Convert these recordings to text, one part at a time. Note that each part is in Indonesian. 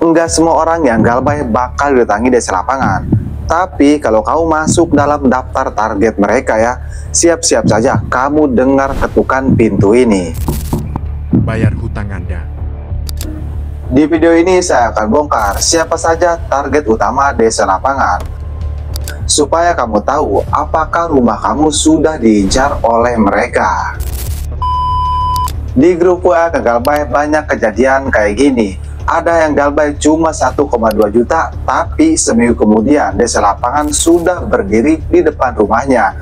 Enggak semua orang yang galbay bakal didatangi desa lapangan. Tapi kalau kamu masuk dalam daftar target mereka ya, siap-siap saja kamu dengar ketukan pintu ini. Bayar hutang Anda. Di video ini saya akan bongkar siapa saja target utama desa lapangan, supaya kamu tahu apakah rumah kamu sudah diincar oleh mereka. Di grup WA galbay banyak kejadian kayak gini. Ada yang galbay cuma 1,2 juta, tapi seminggu kemudian desa lapangan sudah berdiri di depan rumahnya.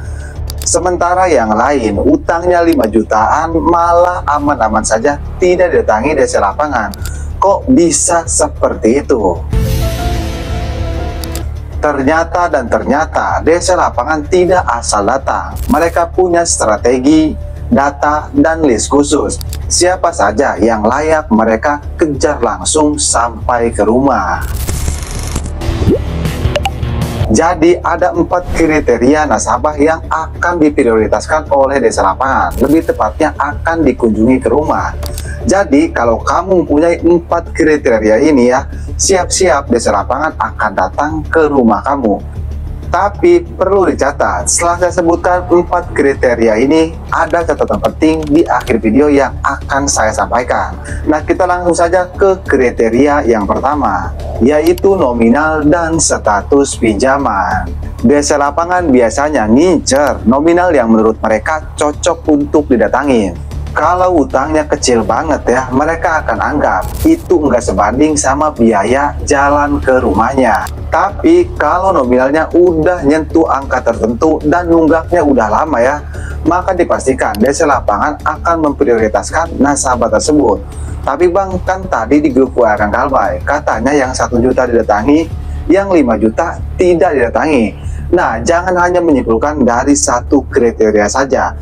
Sementara yang lain utangnya 5 jutaan malah aman-aman saja tidak didatangi desa lapangan. Kok bisa seperti itu? Ternyata desa lapangan tidak asal datang. Mereka punya strategi, data, dan list khusus. Siapa saja yang layak mereka kejar langsung sampai ke rumah. Jadi ada 4 kriteria nasabah yang akan diprioritaskan oleh desa lapangan. Lebih tepatnya akan dikunjungi ke rumah. Jadi kalau kamu mempunyai 4 kriteria ini ya, siap-siap desa lapangan akan datang ke rumah kamu. Tapi perlu dicatat, setelah saya sebutkan 4 kriteria ini, ada catatan penting di akhir video yang akan saya sampaikan. Nah, kita langsung saja ke kriteria yang pertama, yaitu nominal dan status pinjaman. Desa lapangan biasanya ngincer nominal yang menurut mereka cocok untuk didatangi. Kalau utangnya kecil banget ya, mereka akan anggap itu nggak sebanding sama biaya jalan ke rumahnya. Tapi kalau nominalnya udah nyentuh angka tertentu dan nunggaknya udah lama ya, maka dipastikan desa lapangan akan memprioritaskan nasabah tersebut. Tapi bang, kan tadi di grup WA galbay katanya yang 1 juta didatangi, yang 5 juta tidak didatangi. Nah, jangan hanya menyimpulkan dari 1 kriteria saja.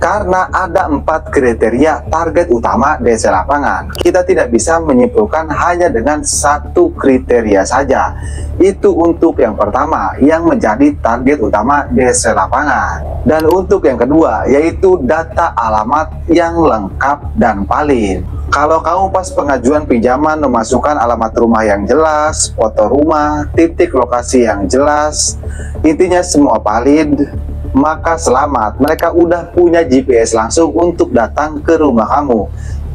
Karena ada 4 kriteria target utama desa lapangan. Kita tidak bisa menyimpulkan hanya dengan 1 kriteria saja. Itu untuk yang pertama yang menjadi target utama desa lapangan. Dan untuk yang kedua yaitu data alamat yang lengkap dan valid. Kalau kamu pas pengajuan pinjaman memasukkan alamat rumah yang jelas, foto rumah, titik lokasi yang jelas, intinya semua valid, maka selamat, mereka udah punya GPS langsung untuk datang ke rumah kamu.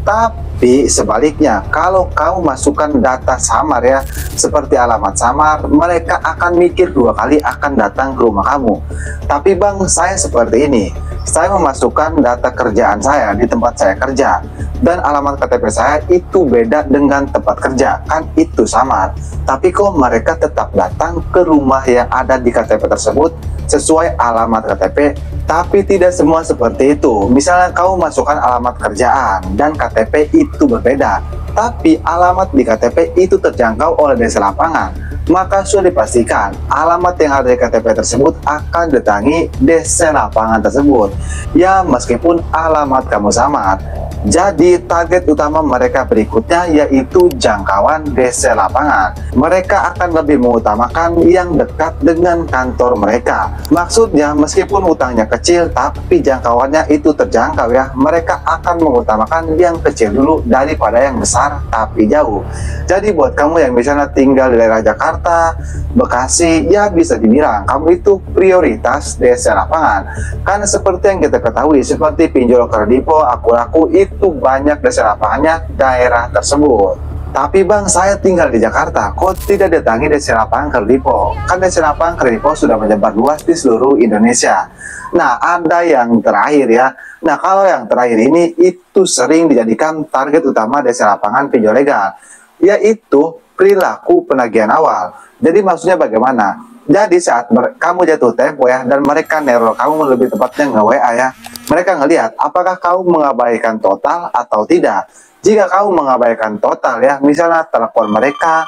Tapi sebaliknya, kalau kamu masukkan data samar ya, seperti alamat samar, mereka akan mikir 2 kali akan datang ke rumah kamu. Tapi bang, saya seperti ini, saya memasukkan data kerjaan saya di tempat saya kerja, dan alamat KTP saya itu beda dengan tempat kerja, kan itu samar. Tapi kok mereka tetap datang ke rumah yang ada di KTP tersebut sesuai alamat KTP. Tapi tidak semua seperti itu. Misalnya kamu masukkan alamat kerjaan dan KTP itu berbeda, tapi alamat di KTP itu terjangkau oleh desa lapangan, maka sudah dipastikan alamat yang ada di KTP tersebut akan didatangi desa lapangan tersebut. Ya, meskipun alamat kamu samar. Jadi target utama mereka berikutnya yaitu jangkauan desa lapangan. Mereka akan lebih mengutamakan yang dekat dengan kantor mereka. Maksudnya meskipun utangnya kecil tapi jangkauannya itu terjangkau ya, mereka akan mengutamakan yang kecil dulu daripada yang besar tapi jauh. Jadi buat kamu yang misalnya tinggal di daerah Jakarta, Bekasi, ya bisa dibilang kamu itu prioritas desa lapangan. Karena seperti yang kita ketahui, seperti pinjol kredivo, aku itu banyak desa lapangannya daerah tersebut. Tapi bang, saya tinggal di Jakarta, kok tidak datangi desa lapangan kredivo? Kan desa lapangan kredivo sudah menyebar luas di seluruh Indonesia. Nah, ada yang terakhir ya. Nah, kalau yang terakhir ini itu sering dijadikan target utama desa lapangan pinjol legal, yaitu perilaku penagihan awal. Jadi maksudnya bagaimana? Jadi saat kamu jatuh tempo ya, dan mereka neror kamu, lebih tepatnya nge-WA ya, mereka ngelihat apakah kamu mengabaikan total atau tidak. Jika kamu mengabaikan total ya, misalnya telepon mereka,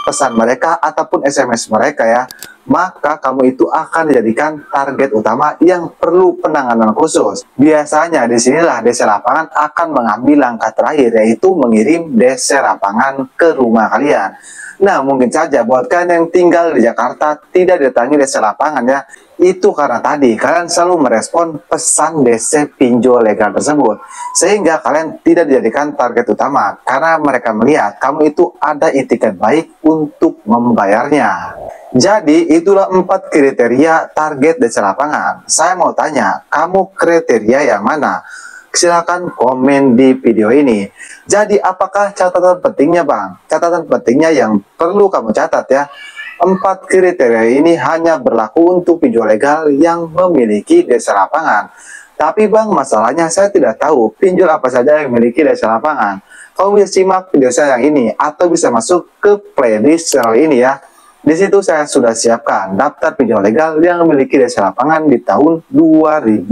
pesan mereka, ataupun SMS mereka ya, maka kamu itu akan dijadikan target utama yang perlu penanganan khusus. Biasanya disinilah desa lapangan akan mengambil langkah terakhir, yaitu mengirim desa lapangan ke rumah kalian. Nah, mungkin saja buat kalian yang tinggal di Jakarta tidak didatangi desa lapangan ya, Itu karena tadi kalian selalu merespon pesan DC pinjol legal tersebut, sehingga kalian tidak dijadikan target utama karena mereka melihat kamu itu ada itikat baik untuk membayarnya. Jadi itulah 4 kriteria target DC lapangan. Saya mau tanya, kamu kriteria yang mana? Silahkan komen di video ini. Jadi apakah catatan pentingnya Bang? Catatan pentingnya yang perlu kamu catat ya, 4 kriteria ini hanya berlaku untuk pinjol legal yang memiliki DC lapangan. Tapi Bang, masalahnya saya tidak tahu pinjol apa saja yang memiliki DC lapangan. Kamu bisa simak video saya yang ini atau bisa masuk ke playlist channel ini ya. Di situ saya sudah siapkan daftar pinjol legal yang memiliki DC lapangan di tahun 2025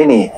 ini.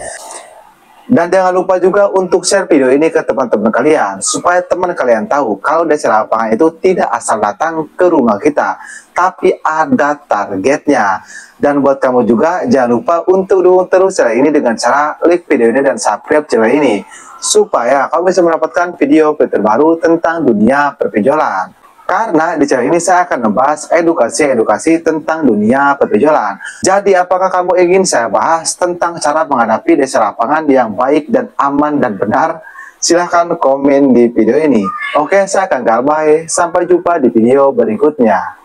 Dan jangan lupa juga untuk share video ini ke teman-teman kalian, supaya teman kalian tahu kalau DC lapangan itu tidak asal datang ke rumah kita, tapi ada targetnya. Dan buat kamu juga, jangan lupa untuk dukung terus channel ini dengan cara like video ini dan subscribe channel ini, supaya kamu bisa mendapatkan video terbaru tentang dunia perpinjolan. Karena di channel ini saya akan membahas edukasi-edukasi tentang dunia perpinjolan. Jadi apakah kamu ingin saya bahas tentang cara menghadapi DC lapangan yang baik dan aman dan benar? Silahkan komen di video ini. Oke, saya akan Galbay. Sampai jumpa di video berikutnya.